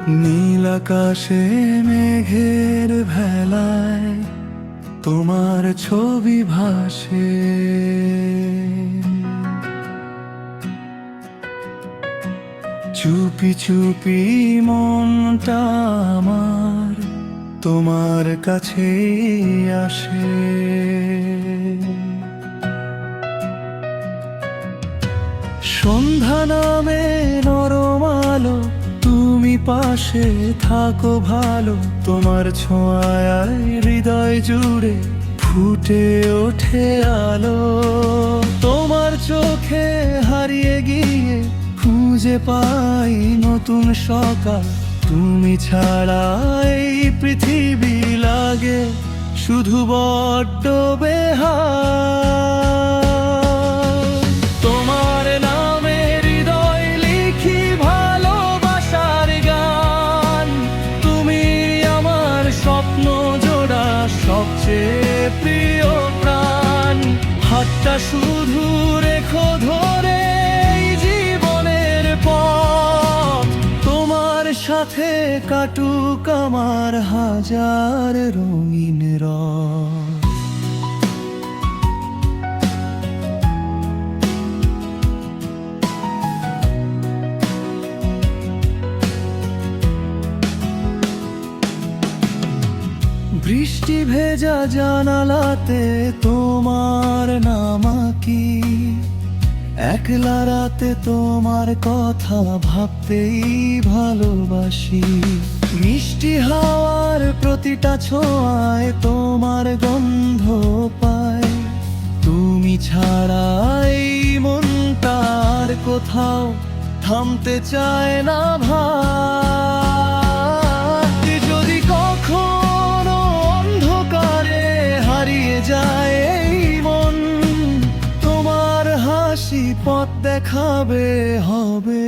নীল আকাশে মেঘের ভেলায় তোমার ছবি ভাসে। চুপি চুপি মনটা আমার তোমার কাছে আসে। সন্ধ্যা নামে নরম আলো, তুমি পাশে থাকো ভালো। তোমার ছোঁয়ায় হৃদয় জুড়ে ফুটে ওঠে আলো। তোমার চোখে হারিয়ে গিয়ে খুঁজে পাই নতুন সকাল। তুমি ছাড়া এই পৃথিবী লাগে শুধু বড্ড বেহাল। তোমার নামে হৃদয় লিখি ভালোবাসার গান। তুমি আমার স্বপ্ন জোড়া সবচেয়ে প্রিয় প্রাণ। হাতটা শুধু রেখো ধরে এই জীবনের পথ। তোমার সাথে কাটুক আমার হাজার রঙিন রঙ। বৃষ্টি ভেজা জানালাতে তোমার নাম আঁকি। একলা রাতে তোমার কথা ভাবতেই ভালোবাসি। মিষ্টি হাওয়ার প্রতিটা ছোঁয়ায় তোমার গন্ধ পাই। তুমি ছাড়া এই মনটার কোথাও থামতে চায় না ভাই। যদি কখনো অন্ধকারে হারিয়ে যায় এই মন, তোমার হাসি পথ দেখাবে, হবে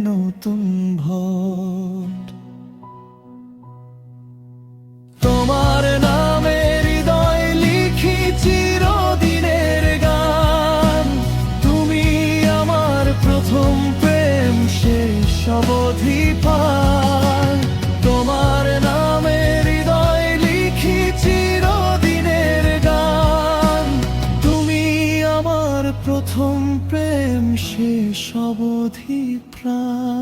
নতুন ভোর। তোমার নামে হৃদয় লিখি চিরদিনের গান। তুমি আমার প্রথম প্রেম, শেষ অবধি পান। তোমার নামে হৃদয় লিখি চিরদিনের গান। তুমি আমার প্রথম প্রেম, শেষ অবধি প্রাণ।